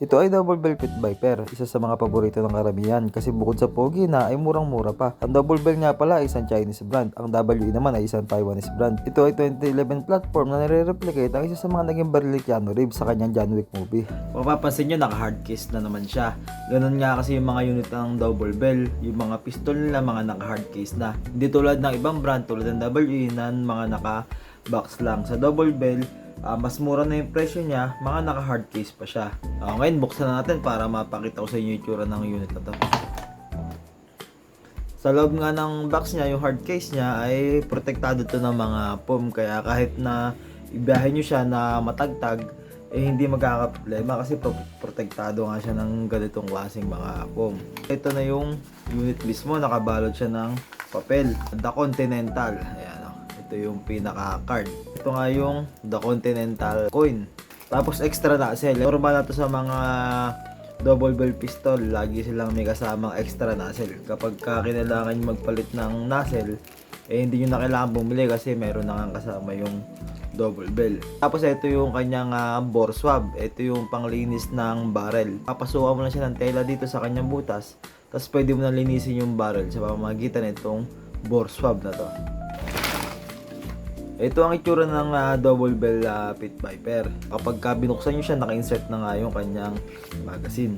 Ito ay double bell pit viper, isa sa mga paborito ng karamihan kasi bukod sa pogi na ay murang-mura pa. Ang double bell nga pala ay isang Chinese brand, ang WE naman ay isang Taiwanese brand. Ito ay 2011 platform na nire-replicate ang isa sa mga naging baril ni Keanu Reeves sa kanyang John Wick movie. Mapapansin nyo, naka-hard case na naman siya. Ganun nga kasi yung mga unit ng double bell, yung mga pistol nila mga naka-hard case na. Hindi tulad ng ibang brand tulad ng WE na mga naka-box lang. Sa double bell, mas mura na yung presyo niya, mga naka-hard case pa siya. Ngayon, buksan na natin para mapakita ko sa inyo yung itsura ng unit na to. Sa loob nga ng box niya, yung hard case niya ay protektado to ng mga foam. Kaya kahit na ibiyahe nyo siya na matagtag, hindi magkakaproblema kasi protektado nga siya ng ganitong klaseng mga foam. Ito na yung unit mismo, nakabalot siya ng papel. The Continental. Ayan. Ito yung pinaka-card. Ito nga yung The Continental coin. Tapos extra nozzle. Normal na to sa mga double bell pistol. Lagi silang may kasamang extra nozzle. Kapag kailangan nyo magpalit ng nozzle, hindi nyo na kailangan bumili kasi meron na nga kasama yung double bell. Tapos ito yung kanyang bore swab. Ito yung panglinis ng barrel. Papasukan mo na siya ng tela dito sa kanyang butas. Tapos pwede mo na linisin yung barrel sa pamamagitan nitong bore swab na to. Ito ang itsura ng double bell pit viper. Kapag binuksan nyo siya, naka-insert na nga yung kanyang magazine.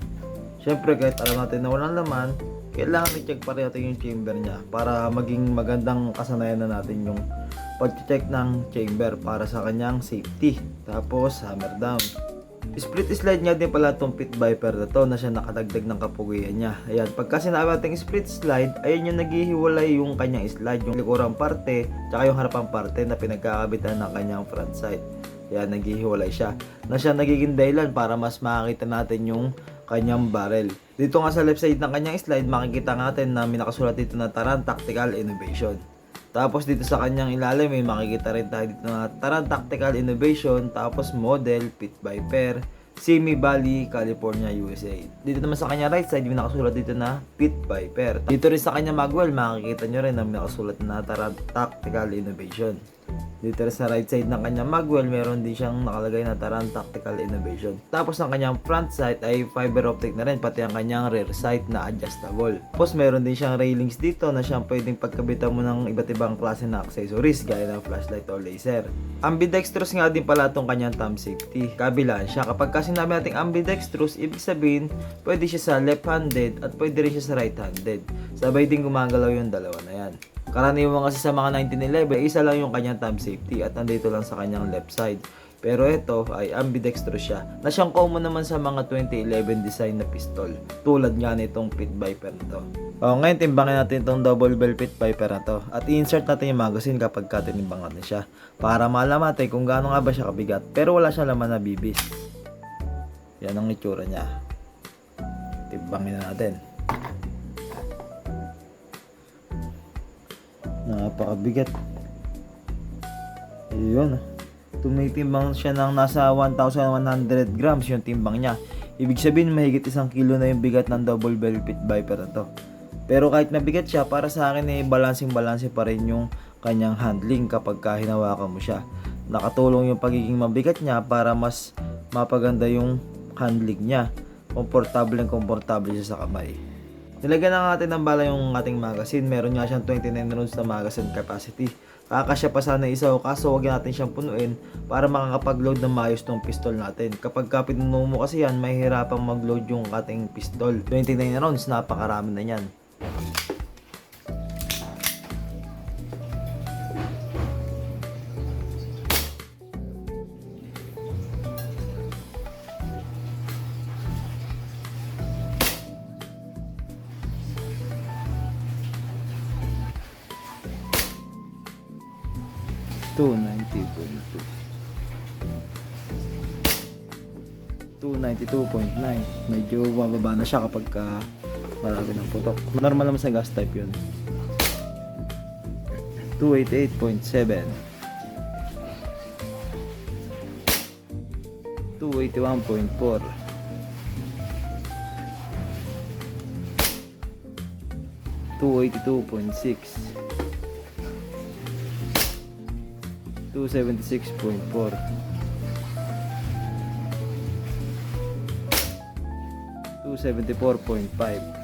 Siyempre, kahit alam natin na walang laman, kailangan i-check pa rin natin yung chamber niya para maging magandang kasanayan na natin yung pag-check ng chamber para sa kanyang safety. Tapos, hammer down. Split slide nga din pala itong pit viper na to na siya nakadagdag ng kapugian niya. Ayan, pagka sinabi natin split slide, ayun yung naghihiwalay yung kanyang slide, yung likurang parte, tsaka yung harapang parte na pinagkakabitan ng kanyang front side. Ayan, naghihiwalay siya. Na siya nagiging dahilan para mas makakita natin yung kanyang barrel. Dito nga sa left side ng kanyang slide, makikita natin na may nakasulat dito na Taran Tactical Innovation. Tapos dito sa kanyang ilalim may makikita rin tayo dito na Taran Tactical Innovation, tapos model Pit Viper, Simi Valley, California, USA. Dito naman sa kanyang right side may nakasulat dito na Pit Viper. Dito rin sa kanyang magwell makikita nyo rin na may nakasulat na Taran Tactical Innovation. Dito rin sa right side ng kanyang magwell, meron din siyang nakalagay na Taran Tactical Innovation. Tapos ang kanyang front sight ay fiber optic na rin, pati ang kanyang rear sight na adjustable. Tapos meron din siyang railings dito na siyang pwedeng pagkabitan mo ng iba't ibang klase na accessories gaya ng flashlight o laser. Ambidextrous nga din pala itong kanyang thumb safety. Kabilaan siya. Kapag kasi sinabi natin ambidextrous, ibig sabihin pwede siya sa left-handed at pwede rin siya sa right-handed. Sabay din gumagalaw yung dalawa na yan. Karaniwan kasi sa mga 1911, isa lang yung kanyang thumb safety at nandito lang sa kanyang left side. Pero ito ay ambidextrous siya na siyang common naman sa mga 2011 design na pistol. Tulad nga nitong Pit Viper na to. Ngayon timbangin natin itong double bell Pit Viper na to at i-insert natin yung magazine kapag tinimbang natin siya para malaman natin kung gaano nga ba siya kabigat. Pero wala siyang laman na bibis. Yan ang itsura niya. Timbangin na natin. Napakabigat. Yun. Tumitimbang siya ng nasa 1,100 grams yung timbang niya. Ibig sabihin mahigit 1 kilo na yung bigat ng double bell Pit Viper na to. Pero kahit mabigat siya, para sa akin balancing pa rin yung kanyang handling kapag hinawakan mo siya. Nakatulong yung pagiging mabigat niya para mas mapaganda yung handling niya. Komportable siya sa kamay. Nilagyan na natin ng bala yung ating magazine. Meron nga siyang 29 rounds na magazine capacity. Kakasya pa sana isa o kaso huwag natin siyang punuin para makakapag-load ng maayos tong pistol natin. Kapag pinuno mo kasi yan, mahihirapang mag-load yung ating pistol. 29 rounds, napakarami na yan. $292.9. Medyo bababa na siya kapag marami ng putok. Normal naman sa gas type yun. 288.7, 281.4, 282.6, 276.4, 274.5.